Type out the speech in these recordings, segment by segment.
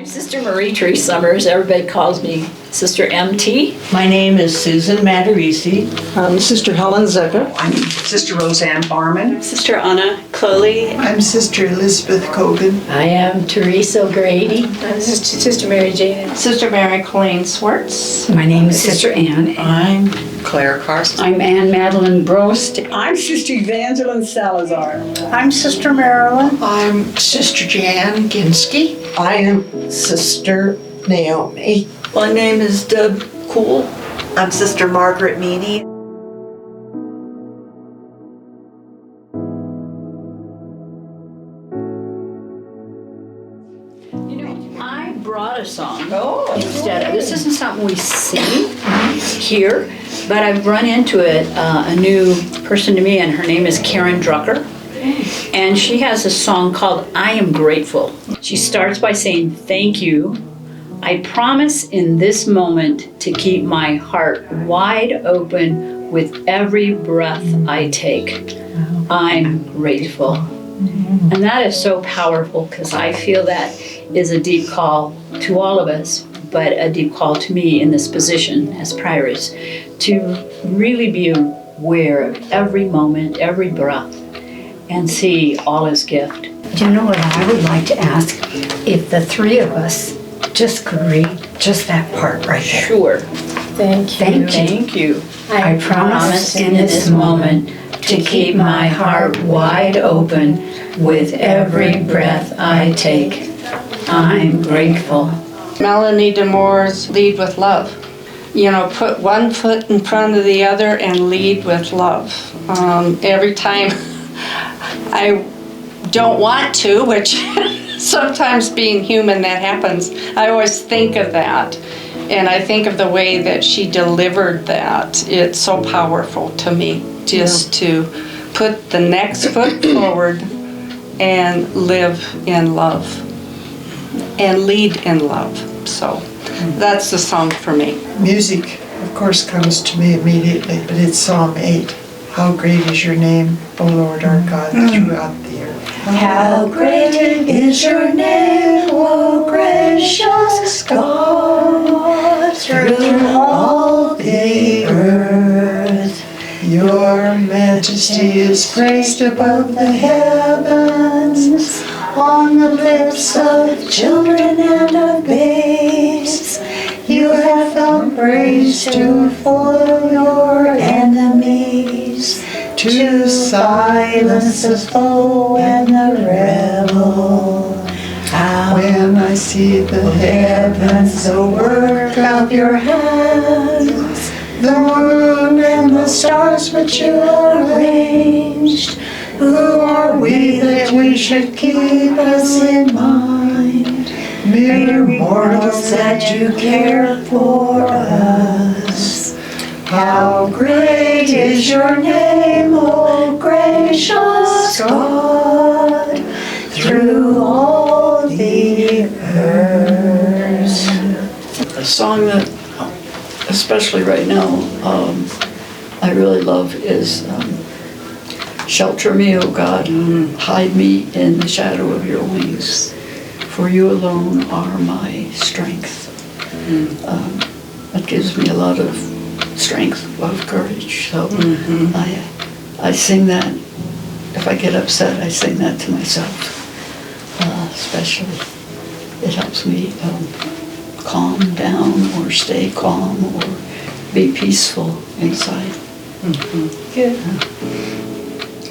I'm Sister Marie Tree Summers. Everybody calls me Sister MT. My name is Susan Matarisi. I'm Sister Helen Zecca. I'm Sister Roseanne Barman. Sister Anna Cloley. I'm Sister Elizabeth Cogan. I am Teresa O'Grady. I'm Sister Mary Jane. Sister Mary Colleen Swartz. My name is Sister Ann. I'm Claire Carson. I'm Ann Madeline Brost. I'm Sister Evangeline Salazar. I'm Sister Marilyn. I'm Sister Jan Ginsky. I am Sister Naomi. My name is Deb Cool. I'm Sister Margaret Meany. You know, I brought a song instead. This isn't something we sing here, but I've run into it, a new person to me, and her name is Karen Drucker. And she has a song called I Am Grateful. She starts by saying, "Thank you. I promise in this moment to keep my heart wide open with every breath I take. I'm grateful." And that is so powerful because I feel that is a deep call to all of us, but a deep call to me in this position as prioress to really be aware of every moment, every breath, and see all as gift. Do you know what I would like to ask? If the three of us just could read just that part right there. Sure. Thank you. Thank you. Thank you. I promise in this moment to keep my heart wide open with every breath I take. I'm grateful. Melanie DeMoore's Lead with Love. You know, put one foot in front of the other and lead with love. Every time I don't want to, which sometimes being human that happens, I always think of that. And I think of the way that she delivered that. It's so powerful to me just to put the next foot forward and live in love and lead in love. So that's the song for me. Music, of course, comes to me immediately, but it's Psalm 8. How great is your name, O Lord our God, throughout the earth. How great is your name, O gracious God, through all the earth. Your majesty is praised above the heavens, On the lips of children and of babes, you have found praise to foil your enemies, to silence the foe and the rebel. when I see the heavens, the work of your hands, the moon and the stars which you arranged. Who are we that we should keep us in mind? Mere mortals that you care for us. How great is your name, O gracious God, through all the earth. A song that, especially right now, I really love is Shelter me, O God, hide me in the shadow of your wings, for you alone are my strength. That gives me a lot of strength, a lot of courage. So I sing that. If I get upset, I sing that to myself, especially. It helps me calm down or stay calm or be peaceful inside. Good.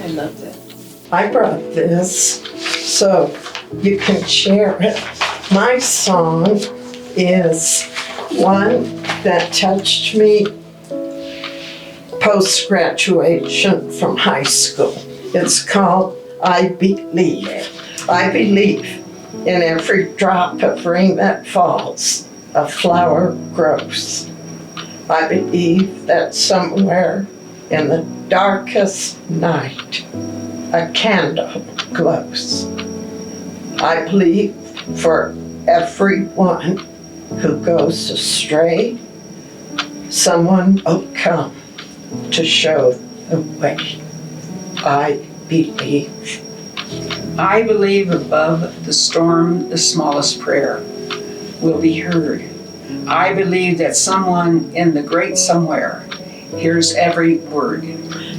I love that. I brought this so you can share it. My song is one that touched me post-graduation from high school. It's called I Believe. I believe in every drop of rain that falls, a flower grows. I believe that somewhere in the darkest night, a candle glows. I believe for everyone who goes astray, someone will come to show the way. I believe. I believe above the storm, the smallest prayer. will be heard. I believe that someone in the great somewhere hears every word.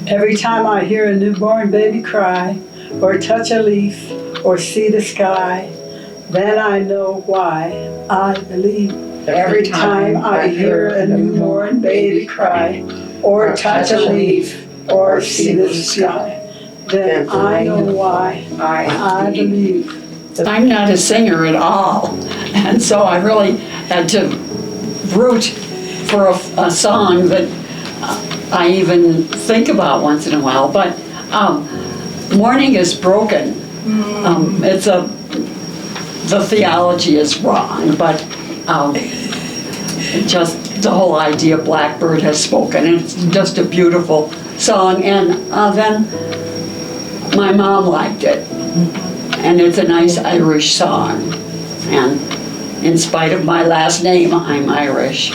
Every time I hear a newborn baby cry, or touch a leaf, or see the sky, then I know why I believe. Every time I hear a newborn baby cry, or touch a leaf, or see the sky, then I know why I believe. I'm not a singer at all, and so I really had to root for a song that I even think about once in a while. But Morning is Broken. The theology is wrong, but just the whole idea Blackbird has spoken. It's just a beautiful song, and then my mom liked it, and it's a nice Irish song. And in spite of my last name, I'm Irish.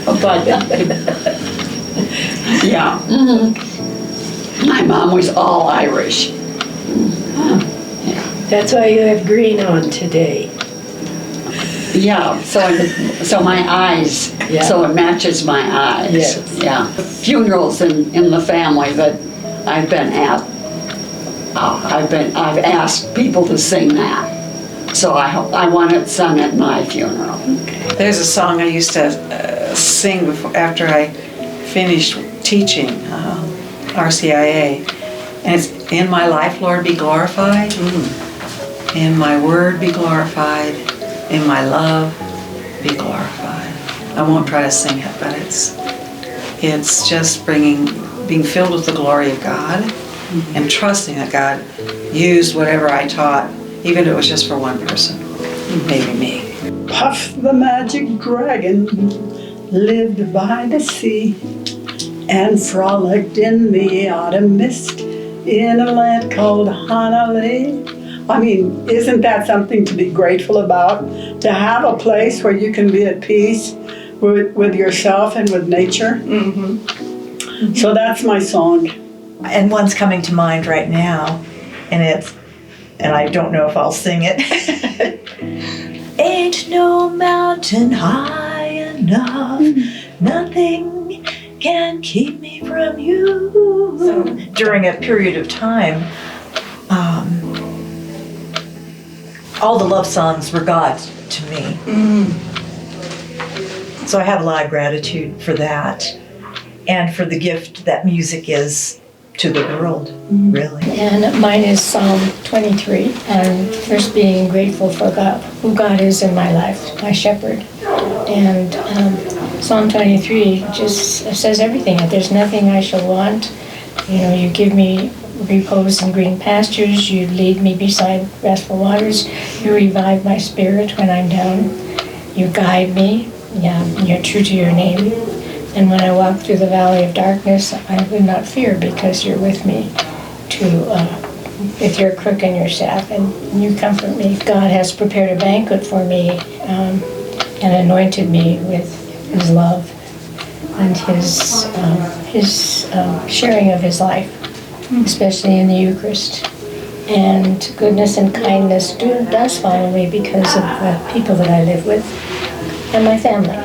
But yeah, my mom was all Irish. That's why you have green on today. Yeah, so my eyes, Yeah. so it matches my eyes. Yes. Yeah. Funerals in the family that I've been at, I've asked people to sing that. So I want it sung at my funeral. There's a song I used to sing after I finished teaching RCIA, and it's "In my life, Lord, be glorified. In my word, be glorified. In my love, be glorified." I won't try to sing it, but it's just being filled with the glory of God, and trusting that God used whatever I taught, even if it was just for one person, maybe me. Puff the magic dragon lived by the sea and frolicked in the autumn mist in a land called Honolulu. I mean, isn't that something to be grateful about? To have a place where you can be at peace with yourself and with nature? So that's my song. And one's coming to mind right now, and I don't know if I'll sing it. Ain't no mountain high enough, nothing can keep me from you. So during a period of time, all the love songs were God to me. So I have a lot of gratitude for that, and for the gift that music is to the world, really. And mine is Psalm 23, and first being grateful for God, who God is in my life, my shepherd. And Psalm 23 just says everything. If there's nothing I shall want, you give me repose in green pastures, you lead me beside restful waters, you revive my spirit when I'm down, you guide me, you're true to your name. And when I walk through the valley of darkness, I would not fear, because you're with me with your crook and your staff, and you comfort me. God has prepared a banquet for me and anointed me with his love and his sharing of his life, especially in the Eucharist. And goodness and kindness does follow me because of the people that I live with and my family.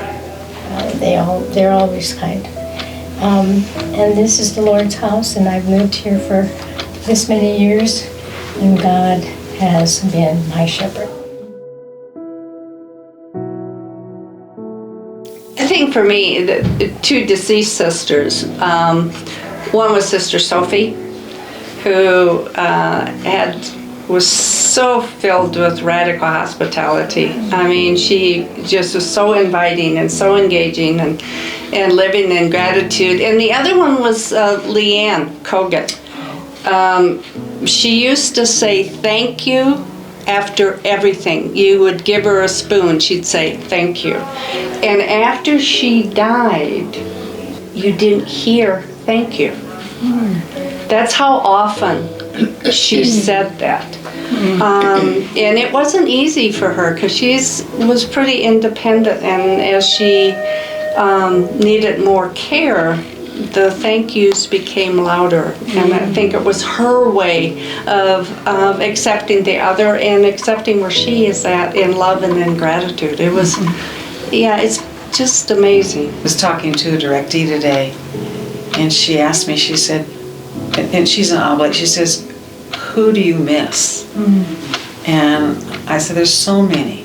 They're always kind. And this is the Lord's house, and I've lived here for this many years, and God has been my shepherd. I think for me, the two deceased sisters, one was Sister Sophie, who was so filled with radical hospitality. I mean, she just was so inviting and so engaging and living in gratitude. And the other one was Leanne Kogan. She used to say thank you after everything. You would give her a spoon, she'd say thank you. And after she died, you didn't hear thank you. That's how often she said that. And it wasn't easy for her, because she was pretty independent, and as she needed more care, the thank yous became louder. And I think it was her way of accepting the other and accepting where she is at in love and in gratitude. It was, yeah, it's just amazing. I was talking to a directee today, and she asked me, she said, and she's an oblate, she says, who do you miss? And I said, there's so many.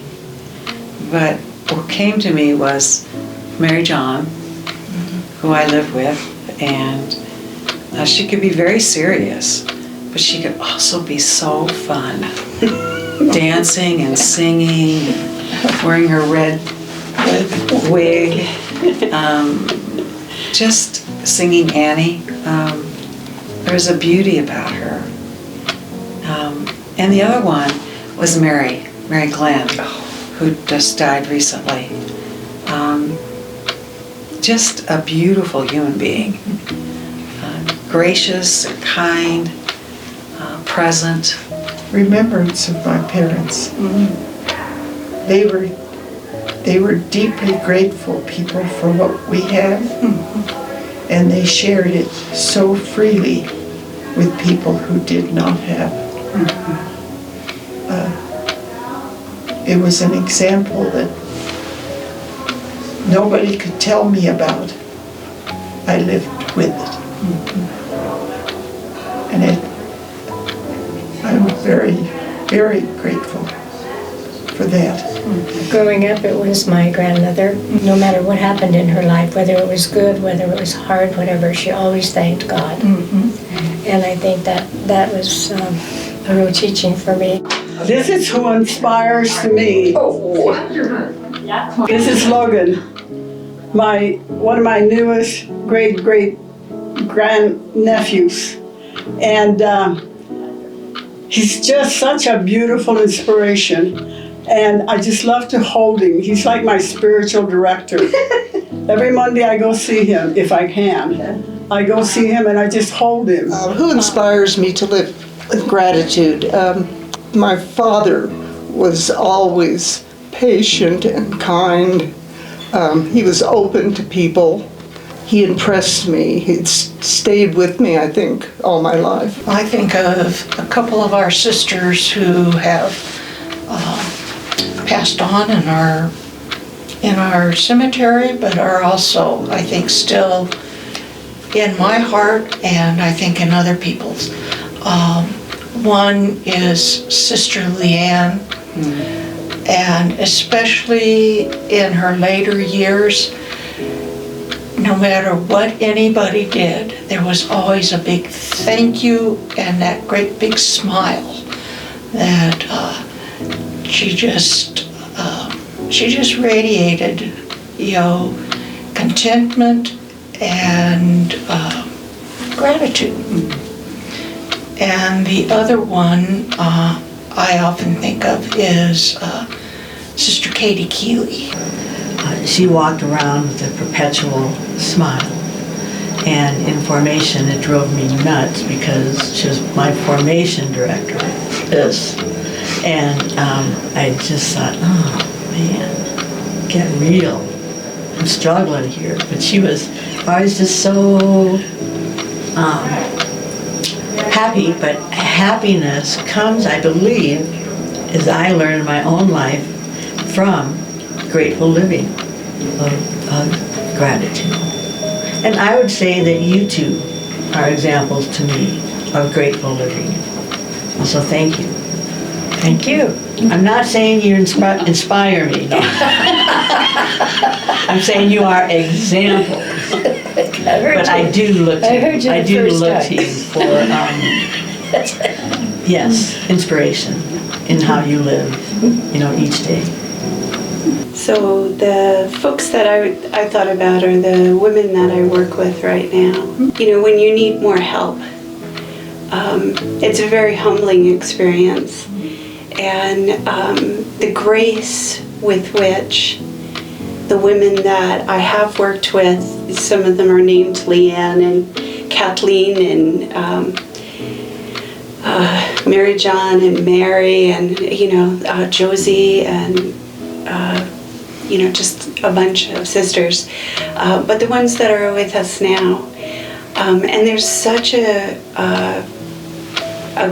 But what came to me was Mary John, who I lived with, and she could be very serious, but she could also be so fun. Dancing and singing, wearing her red wig, just singing Annie. There was a beauty about her. And the other one was Mary Glenn, who just died recently. Just a beautiful human being. Gracious, kind, present. Remembrance of my parents. They were deeply grateful people for what we had, and they shared it so freely with people who did not have. It was an example that nobody could tell me about. I lived with it. And I'm very, very grateful for that. Growing up, it was my grandmother. No matter what happened in her life, whether it was good, whether it was hard, whatever, she always thanked God. And I think that was a real teaching for me. This is who inspires to me. This is Logan, one of my newest great grandnephews, and he's just such a beautiful inspiration, and I just love to hold him. He's like my spiritual director. Every Monday I go see him if I can. I go see him and I just hold him. Who inspires me to live with gratitude? My father was always patient and kind. He was open to people. He impressed me. He'd stayed with me, I think, all my life. I think of a couple of our sisters who have passed on and are in our cemetery, but are also, I think, still in my heart and I think in other people's. One is Sister Leanne, and especially in her later years, no matter what anybody did, there was always a big thank you and that great big smile that she just radiated, contentment and gratitude. And the other one I often think of is Sister Katie Keeley. She walked around with a perpetual smile. And in formation, it drove me nuts because she was my formation director. And I just thought, oh man, get real. I'm struggling here. But she was always just so happy. But happiness comes, I believe, as I learned in my own life, from grateful living, of gratitude. And I would say that you two are examples to me of grateful living. So thank you. Thank you. I'm not saying you inspire me. No. I'm saying you are examples. But I do look to you for yes, inspiration in how you live, each day. So the folks that I thought about are the women that I work with right now. When you need more help, it's a very humbling experience. And the grace with which the women that I have worked with, some of them are named Leanne and Kathleen and Mary John and Mary and, Josie and, just a bunch of sisters. But the ones that are with us now, And there's such a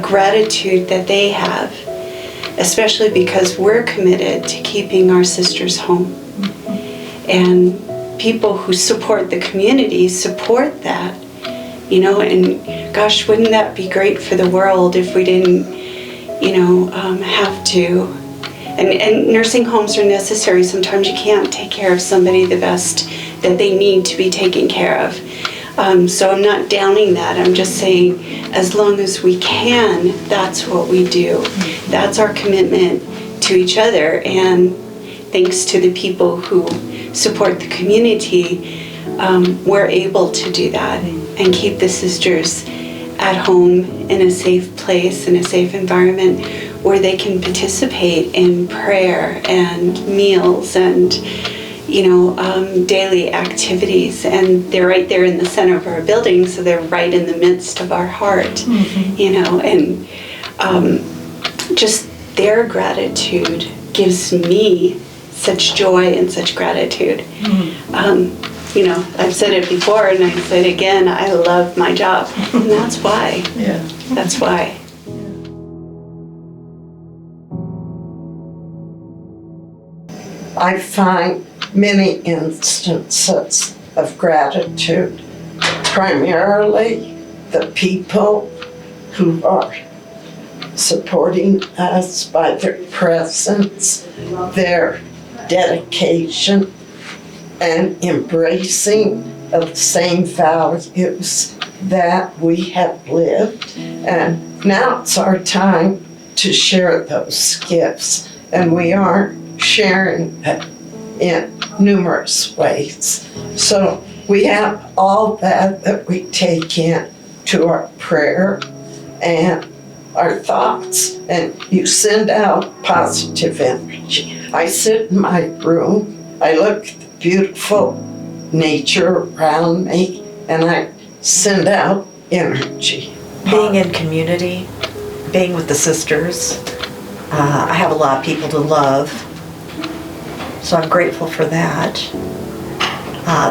gratitude that they have, especially because we're committed to keeping our sisters home. And people who support the community support that, and gosh, wouldn't that be great for the world if we didn't, have to. And nursing homes are necessary. Sometimes you can't take care of somebody the best that they need to be taken care of. So I'm not downing that. I'm just saying, as long as we can, that's what we do. That's our commitment to each other. And thanks to the people who support the community, we're able to do that and keep the sisters at home in a safe place, in a safe environment where they can participate in prayer and meals and daily activities. And they're right there in the center of our building, so they're right in the midst of our heart, and just their gratitude gives me such joy and such gratitude. I've said it before and I say it again, I love my job, and that's why. Yeah. That's why. I find many instances of gratitude, primarily the people who are supporting us by their presence, their dedication, and embracing of the same values that we have lived. And now it's our time to share those gifts, and we are sharing it in numerous ways. So we have all that we take in to our prayer and our thoughts, and you send out positive energy. I sit in my room, I look at the beautiful nature around me, and I send out energy. Being in community, being with the sisters, I have a lot of people to love, so I'm grateful for that.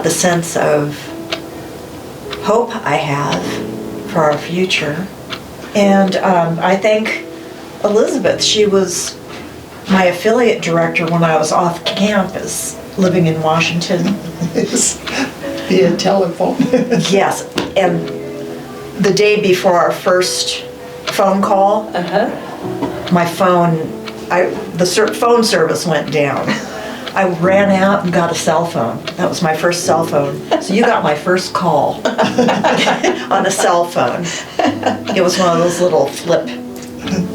The sense of hope I have for our future. And I thank Elizabeth. She was my affiliate director when I was off campus living in Washington. Via telephone. Yes, and the day before our first phone call, my phone, the phone service went down. I ran out and got a cell phone. That was my first cell phone. So you got my first call on a cell phone. It was one of those little flip.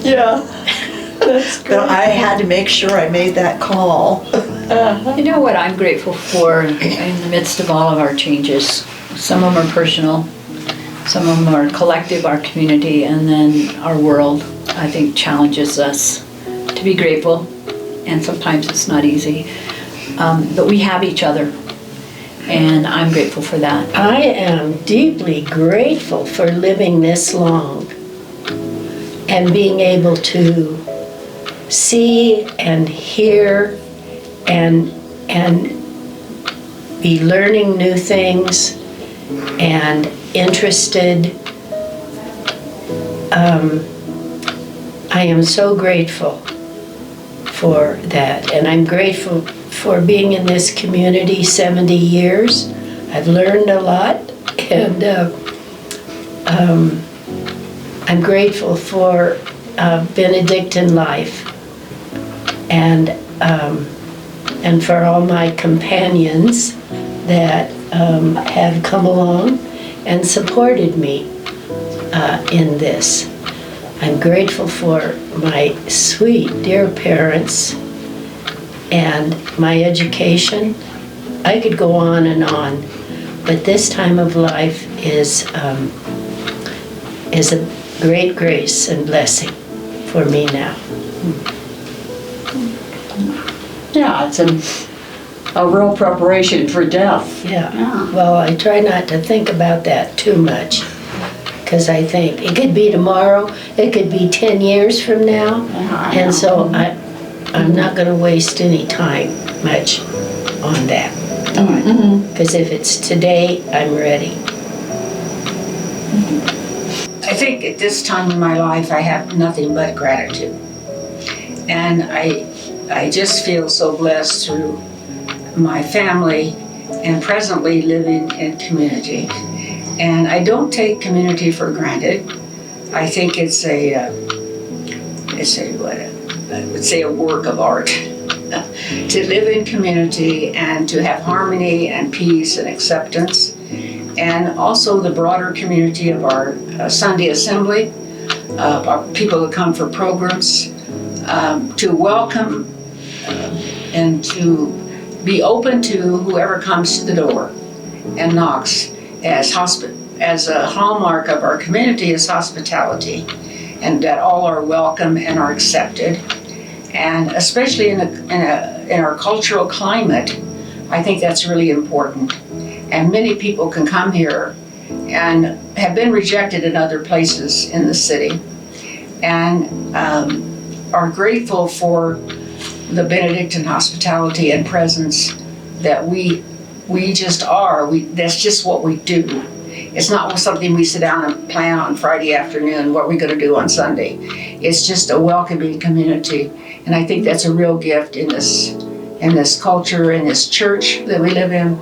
Yeah, that's great. But I had to make sure I made that call. You know what I'm grateful for in the midst of all of our changes? Some of them are personal, some of them are collective, our community, and then our world, I think, challenges us to be grateful, and sometimes it's not easy. But we have each other, and I'm grateful for that. I am deeply grateful for living this long and being able to see and hear and be learning new things and interested. I am so grateful for that, and I'm grateful for being in this community 70 years. I've learned a lot, and I'm grateful for Benedictine life, and for all my companions that have come along and supported me in this. I'm grateful for my sweet, dear parents and my education. I could go on and on, but this time of life is a great grace and blessing for me now. Yeah, it's a real preparation for death. Yeah. Well, I try not to think about that too much, because I think it could be tomorrow, it could be 10 years from now, and so I'm not going to waste any time much on that. Because if it's today, I'm ready. I think at this time in my life, I have nothing but gratitude. And I just feel so blessed through my family and presently living in community. And I don't take community for granted. I think it's I would say a work of art to live in community and to have harmony and peace and acceptance. And also the broader community of our Sunday assembly, our people that come for programs, to welcome and to be open to whoever comes to the door and knocks. As a hallmark of our community is hospitality, and that all are welcome and are accepted. And especially in our cultural climate, I think that's really important. And many people can come here and have been rejected in other places in the city and are grateful for the Benedictine hospitality and presence that we just are. That's just what we do. It's not something we sit down and plan on Friday afternoon, what we're going to do on Sunday. It's just a welcoming community. And I think that's a real gift in this culture, in this church that we live in.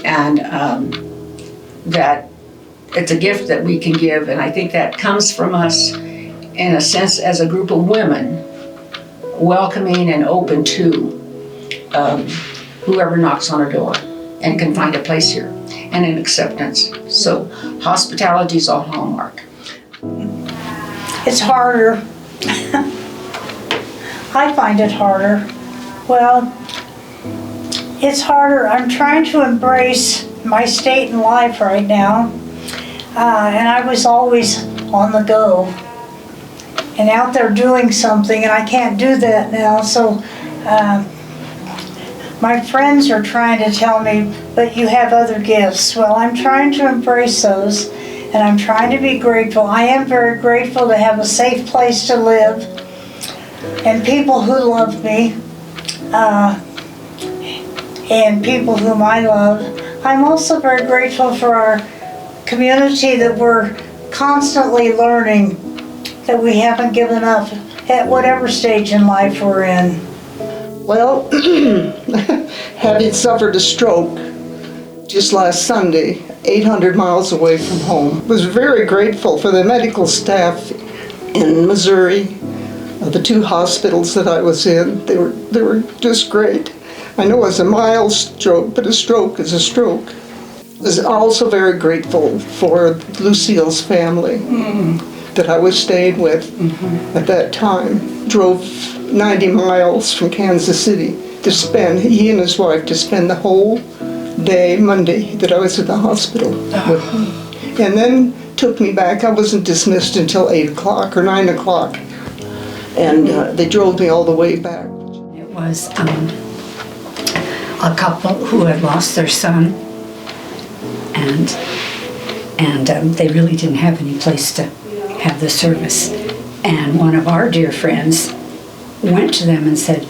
And that it's a gift that we can give. And I think that comes from us, in a sense, as a group of women, welcoming and open to whoever knocks on our door and can find a place here and an acceptance. So hospitality is our hallmark. It's harder. I find it harder. Well, it's harder. I'm trying to embrace my state in life right now. And I was always on the go and out there doing something, and I can't do that now. So my friends are trying to tell me, but you have other gifts. Well, I'm trying to embrace those, and I'm trying to be grateful. I am very grateful to have a safe place to live and people who love me and people whom I love. I'm also very grateful for our community, that we're constantly learning, that we haven't given up at whatever stage in life we're in. Well, having suffered a stroke just last Sunday, 800 miles away from home, was very grateful for the medical staff in Missouri, the two hospitals that I was in. They were just great. I know it's a mild stroke, but a stroke is a stroke. I was also very grateful for Lucille's family that I was staying with at that time. Drove 90 miles from Kansas City to spend, he and his wife, to spend the whole day, Monday, that I was at the hospital with him. And then took me back. I wasn't dismissed until 8 o'clock or 9 o'clock. And they drove me all the way back. It was a couple who had lost their son, and they really didn't have any place to have the service. And one of our dear friends went to them and said,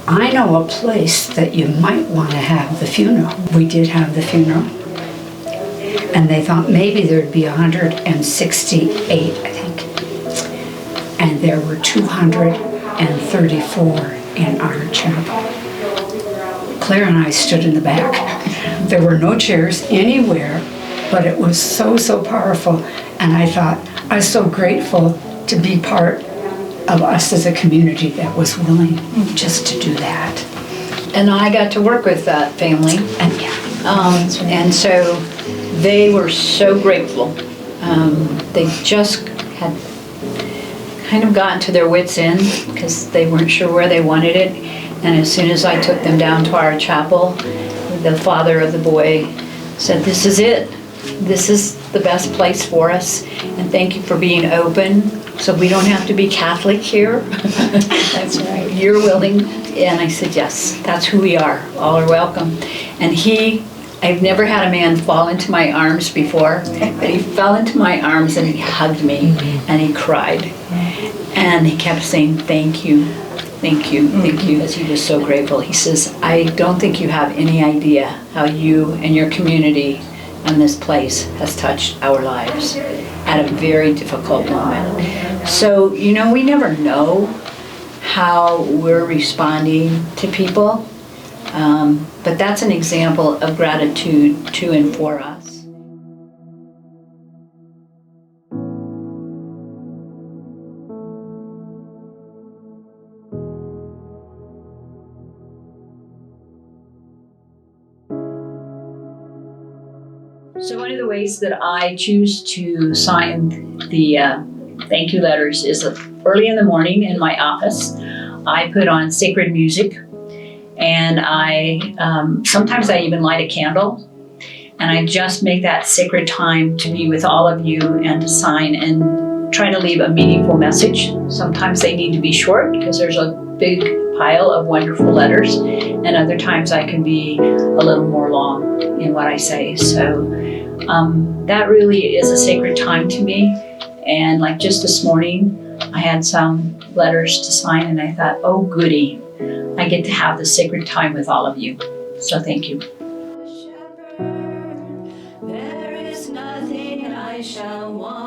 I know a place that you might want to have the funeral. We did have the funeral, and they thought maybe there'd be 168, I think. And there were 234 in our chapel. Claire and I stood in the back. There were no chairs anywhere, but it was so, so powerful. And I thought, I was so grateful to be part of us as a community that was willing just to do that. And I got to work with that family. And so they were so grateful. They just had kind of gotten to their wits' end because they weren't sure where they wanted it. And as soon as I took them down to our chapel, the father of the boy said, this is it. This is the best place for us. And thank you for being open. So we don't have to be Catholic here. That's right. You're willing. And I said, yes, that's who we are. All are welcome. And I've never had a man fall into my arms before, but he fell into my arms and he hugged me and he cried. And he kept saying, thank you, thank you, thank you, as he was so grateful. He says, I don't think you have any idea how you and your community and this place has touched our lives at a very difficult moment. So, you know, we never know how we're responding to people, but that's an example of gratitude to and for us. So one of the ways that I choose to sign the thank you letters is early in the morning in my office. I put on sacred music, and I sometimes I even light a candle, and I just make that sacred time to be with all of you and to sign and try to leave a meaningful message. Sometimes they need to be short because there's a big pile of wonderful letters, and other times I can be a little more long in what I say. So that really is a sacred time to me. And like just this morning, I had some letters to sign, and I thought, oh goody, I get to have this sacred time with all of you. So thank you. There is nothing I shall want.